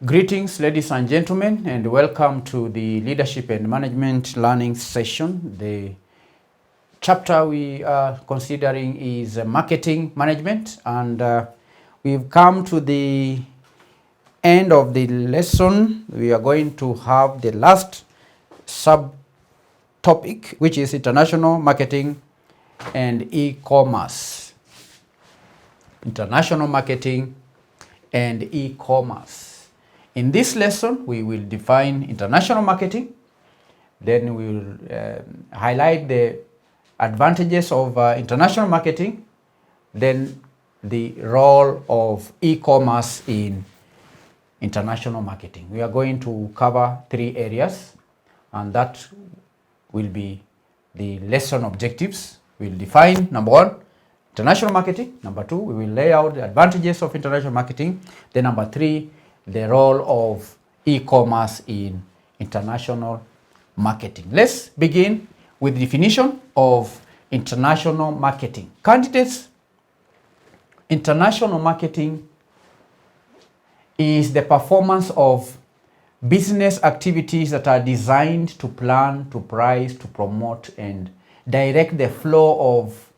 Greetings, ladies and gentlemen, and welcome to the Leadership and Management Learning Session. The chapter we are considering is Marketing Management, and we've come to the end of the lesson. We are going to have the last subtopic, which is International Marketing and E-commerce. International Marketing and E-commerce. In this lesson, we will define international marketing, then we will highlight the advantages of international marketing, then the role of e-commerce in international marketing. We are going to cover 3 areas, and that will be the lesson objectives. We'll define, number 1, international marketing. Number 2, we will lay out the advantages of international marketing. Then number 3, the role of e-commerce in international marketing. Let's begin with the definition of international marketing. Candidates, international marketing is the performance of business activities that are designed to plan, to price, to promote, and direct the flow of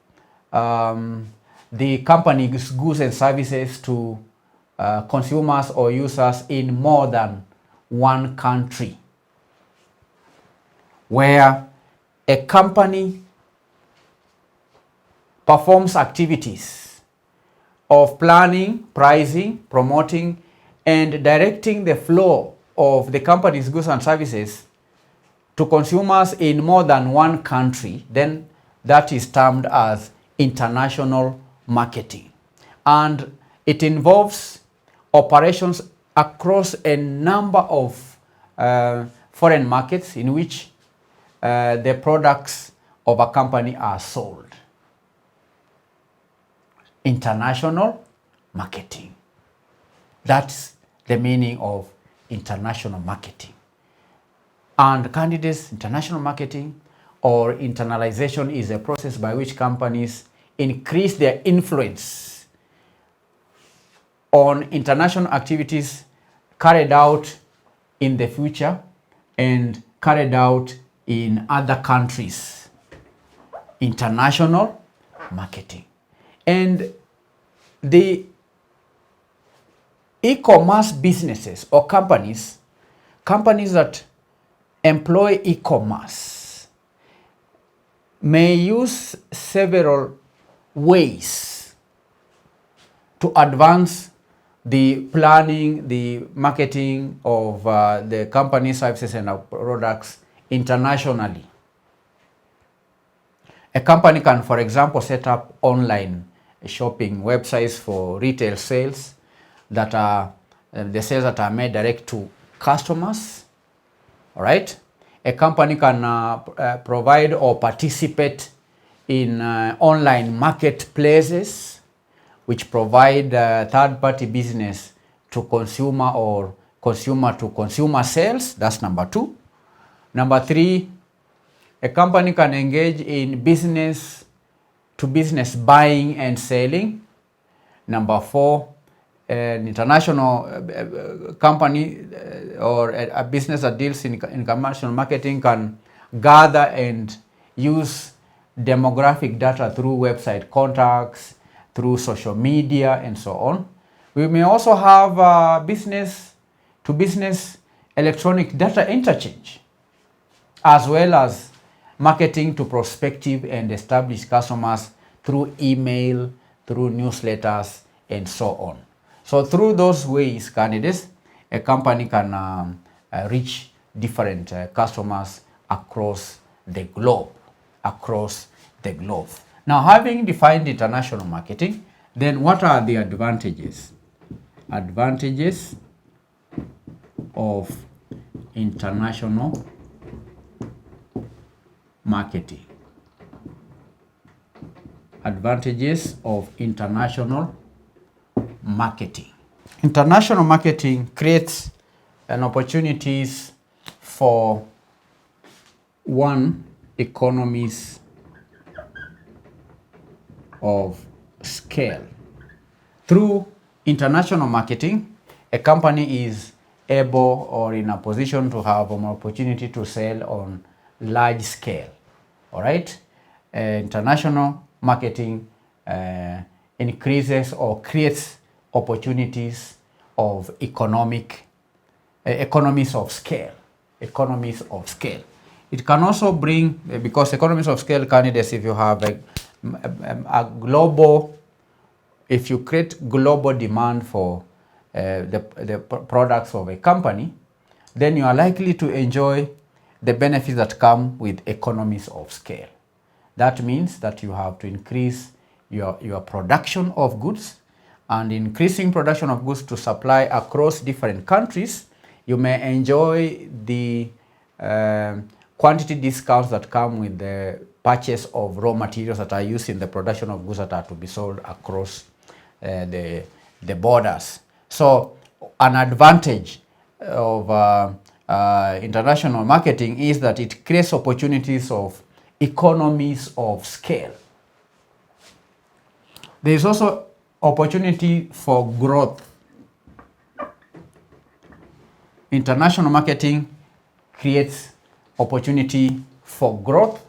the company's goods and services to consumers or users in more than one country, where a company performs activities of planning, pricing, promoting, and directing the flow of the company's goods and services to consumers in more than one country, then that is termed as international marketing. And it involves operations across a number of foreign markets in which the products of a company are sold. International marketing. That's the meaning of international marketing. And candidates, international marketing or internalization is a process by which companies increase their influence on international activities carried out in the future and carried out in other countries. International marketing. And the e-commerce businesses or companies that employ e-commerce may use several ways to advance the planning, the marketing of the company services and products internationally. A company can, for example, set up online shopping websites for retail sales that are the sales that are made direct to customers. All right. A company can provide or participate in online marketplaces which provide third-party business to consumer or consumer-to-consumer sales. That's number 2. Number 3, a company can engage in business-to-business buying and selling. Number 4, an international company or a business that deals in commercial marketing can gather and use demographic data through website contacts, through social media, and so on. We may also have business-to-business electronic data interchange, as well as marketing to prospective and established customers through email, through newsletters, and so on. So through those ways, candidates, a company can reach different customers across the globe. Now, having defined international marketing, then what are the advantages? Advantages of international marketing. Advantages of international marketing. International marketing creates an opportunities for economies of scale through international marketing, a company is able or in a position to have an opportunity to sell on large scale. All right, international marketing increases or creates opportunities of economies of scale. Economies of scale. It can also bring, because economies of scale candidates, if you have a global, if you create global demand for the products of a company, then you are likely to enjoy the benefits that come with economies of scale. That means that you have to increase your production of goods, and increasing production of goods to supply across different countries, you may enjoy the quantity discounts that come with the purchase of raw materials that are used in the production of goods that are to be sold across the borders. So an advantage of international marketing is that it creates opportunities of economies of scale. There is also opportunity for growth. International marketing creates opportunity for growth.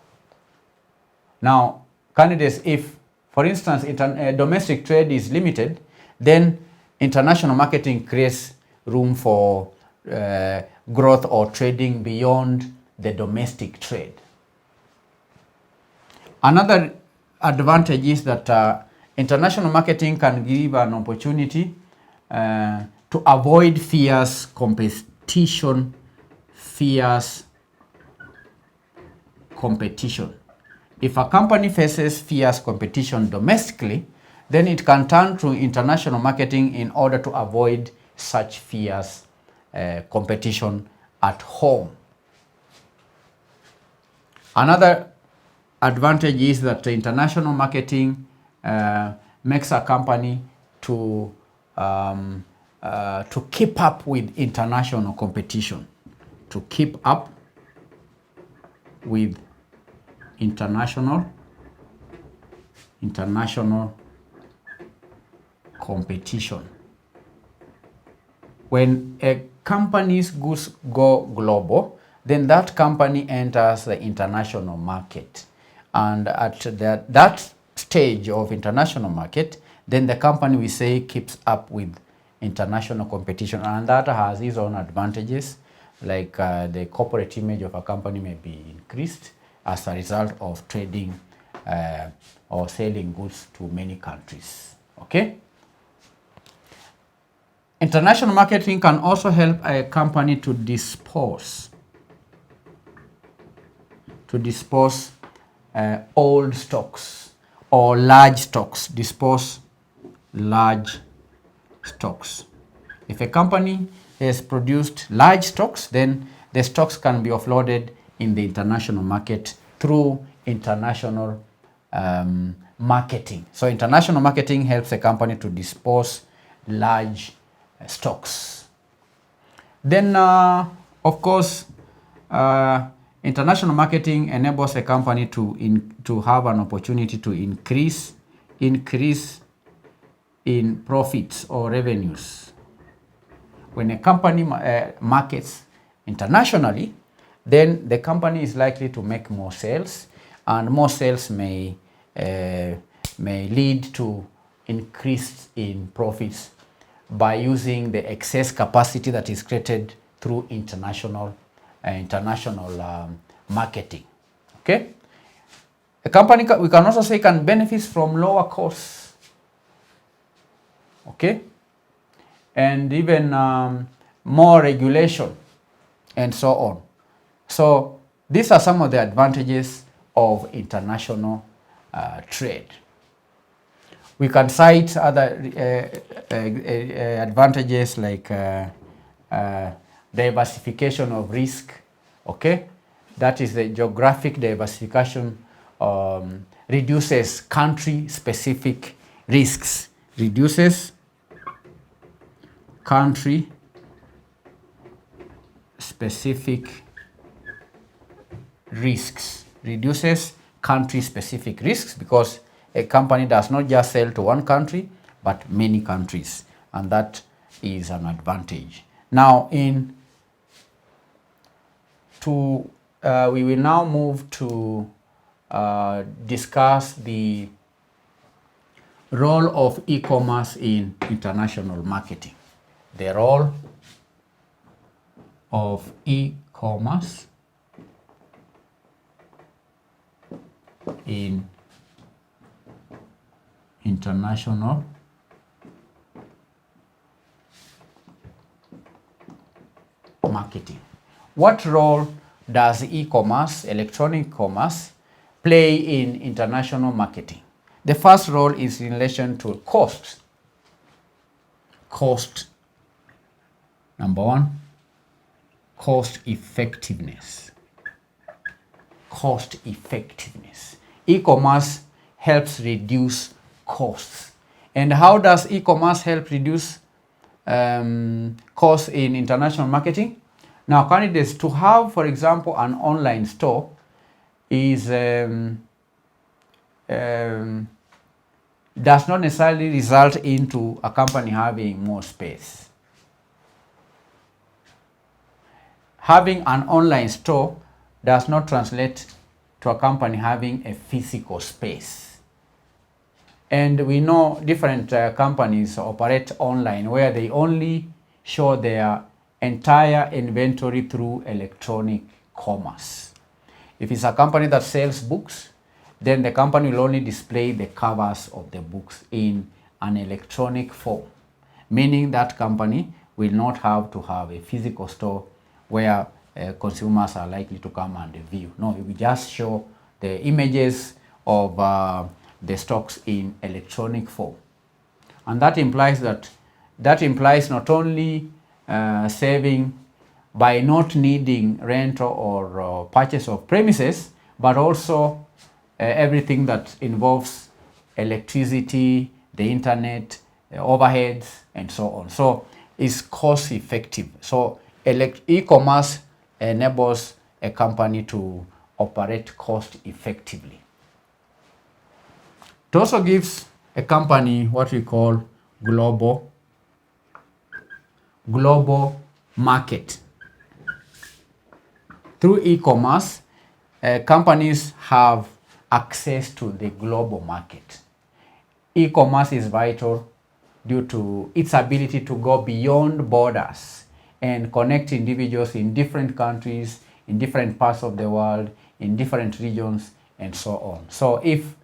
Now, candidates, if, for instance, domestic trade is limited, then international marketing creates room for growth or trading beyond the domestic trade. Another advantage is that international marketing can give an opportunity to avoid fierce competition. If a company faces fierce competition domestically, then it can turn to international marketing in order to avoid such fierce competition at home. Another advantage is that international marketing makes a company to keep up with international competition. To keep up with international competition. When a company's goods go global, then that company enters the international market. And at that stage of international market, then the company, we say, keeps up with international competition, and that has its own advantages, like the corporate image of a company may be increased as a result of trading or selling goods to many countries. Okay? International marketing can also help a company to dispose old stocks or large stocks. Dispose large stocks. If a company has produced large stocks, then the stocks can be offloaded in the international market through international marketing. So international marketing helps a company to dispose large stocks. Then, of course, international marketing enables a company to have an opportunity to increase in profits or revenues. When a company markets internationally, then the company is likely to make more sales, and more sales may lead to increase in profits by using the excess capacity that is created through international marketing. Okay, a company, we can also say, can benefit from lower costs. Okay, and even more regulation and so on. So these are some of the advantages of international trade. We can cite other advantages like diversification of risk. Okay, that is the geographic diversification reduces country-specific risks. Reduces country-specific risks. Reduces country-specific risks because a company does not just sell to one country, but many countries. and that is an advantage. Now, we will now move to discuss the role of e-commerce in international marketing. The role of e-commerce in international marketing. What role does e-commerce, electronic commerce, play in international marketing? The first role is in relation to cost. Cost, number one, cost effectiveness. Cost effectiveness. E-commerce helps reduce costs. And how does e-commerce help reduce costs in international marketing? Now, candidates, to have, for example, an online store is does not necessarily result into a company having more space. Having an online store does not translate to a company having a physical space. And we know different companies operate online where they only show their entire inventory through electronic commerce. If it's a company that sells books, then the company will only display the covers of the books in an electronic form, meaning that company will not have to have a physical store where consumers are likely to come and view. No, it will just show the images of the stocks in electronic form. And that implies not only saving by not needing rental or purchase of premises, but also everything that involves electricity, the internet, overheads, and so on. So it's cost effective. So e-commerce enables a company to operate cost effectively. It also gives a company what we call global market. Through e-commerce, companies have access to the global market. E-commerce is vital due to its ability to go beyond borders and connect individuals in different countries, in different parts of the world, in different regions, and so on. So if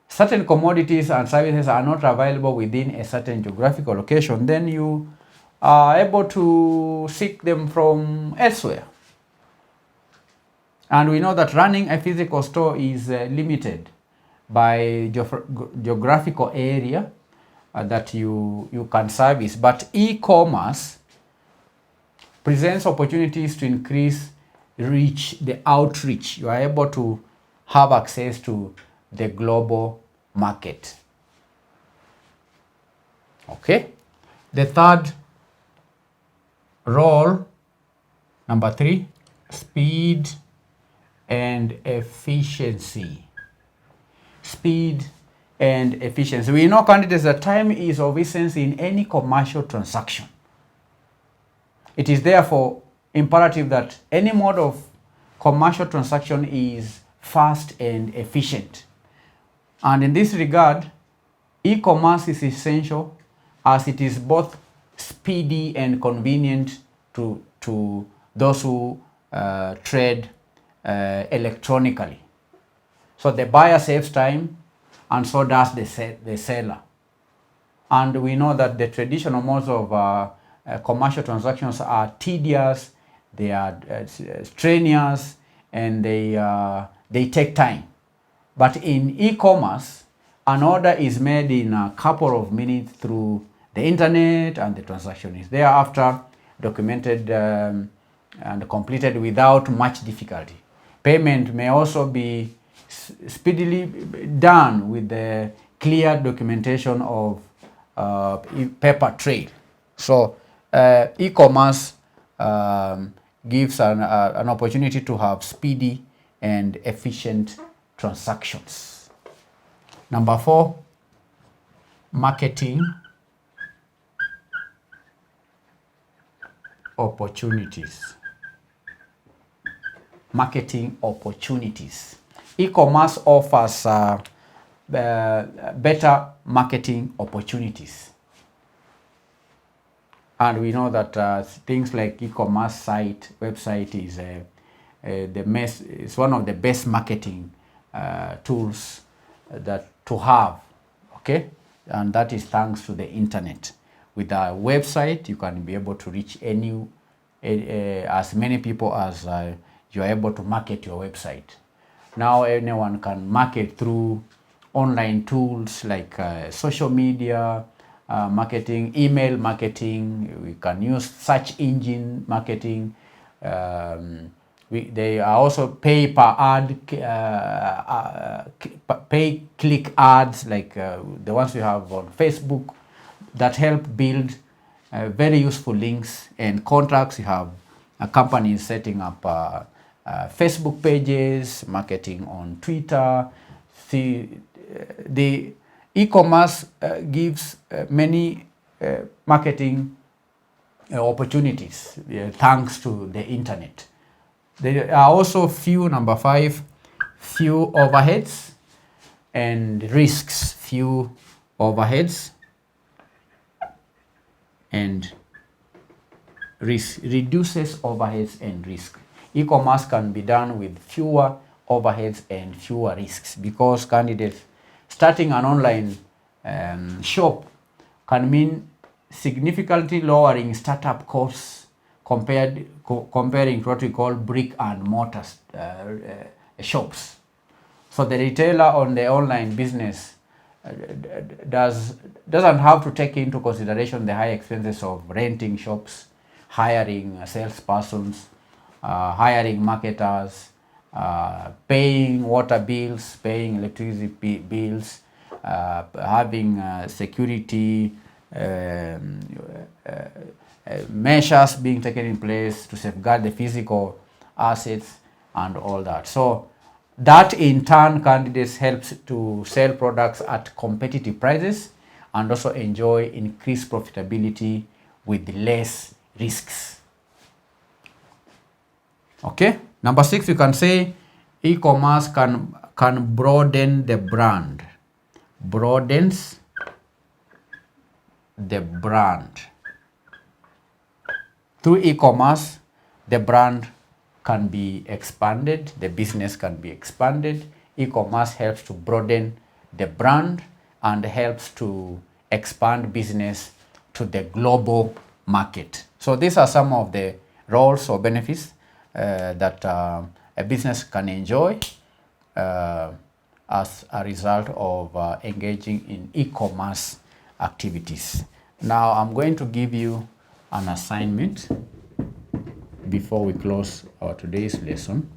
certain commodities and services are not available within a certain geographical location, then you are able to seek them from elsewhere. And we know that running a physical store is limited by geographical area that you can service. But e-commerce presents opportunities to increase reach, the outreach. You are able to have access to the global market. Okay. The third role, number 3, speed and efficiency. Speed and efficiency. We know, candidates, that time is of essence in any commercial transaction. It is therefore imperative that any mode of commercial transaction is fast and efficient. And in this regard, e-commerce is essential as it is both speedy and convenient to those who trade electronically. So the buyer saves time and so does the seller. And we know that the traditional modes of commercial transactions are tedious, they are strenuous, and they take time. But in e-commerce, an order is made in a couple of minutes through the internet, and the transaction is thereafter documented and completed without much difficulty. Payment may also be speedily done with the clear documentation of paper trail. So e-commerce gives an opportunity to have speedy and efficient transactions. Number 4, marketing opportunities. Marketing opportunities. E-commerce offers better marketing opportunities. And we know that things like e-commerce website is it's one of the best marketing tools that to have, okay? And that is thanks to the internet. With a website, you can be able to reach as many people as you are able to market your website. Now anyone can market through online tools like social media, marketing, email marketing. We can use search engine marketing. They are also pay per ad, pay click ads like the ones we have on Facebook that help build very useful links and contracts. You have companies setting up Facebook pages, marketing on Twitter. The e-commerce gives many marketing opportunities thanks to the internet. There are also number 5, few overheads and risks. Few overheads and risk, reduces overheads and risk. E-commerce can be done with fewer overheads and fewer risks because candidates starting an online shop can mean significantly lowering startup costs comparing to what we call brick and mortar shops. So the retailer on the online business doesn't have to take into consideration the high expenses of renting shops, hiring salespersons, hiring marketers, paying water bills, paying electricity bills, having security measures being taken in place to safeguard the physical assets and all that. So that in turn, candidates helps to sell products at competitive prices and also enjoy increased profitability with less risks. Okay. Number 6, you can say e-commerce can broaden the brand. Broadens the brand. Through e-commerce, the brand can be expanded, the business can be expanded. E-commerce helps to broaden the brand and helps to expand business to the global market. So these are some of the roles or benefits that a business can enjoy as a result of engaging in e-commerce activities. Now I'm going to give you an assignment before we close our today's lesson.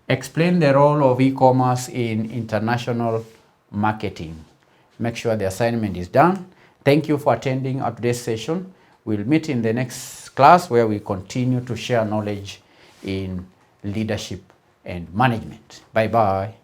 Explain the role of e-commerce in international marketing. Make sure the assignment is done. Thank you for attending our today's session. We'll meet in the next class where we continue to share knowledge in leadership and management. Bye-bye.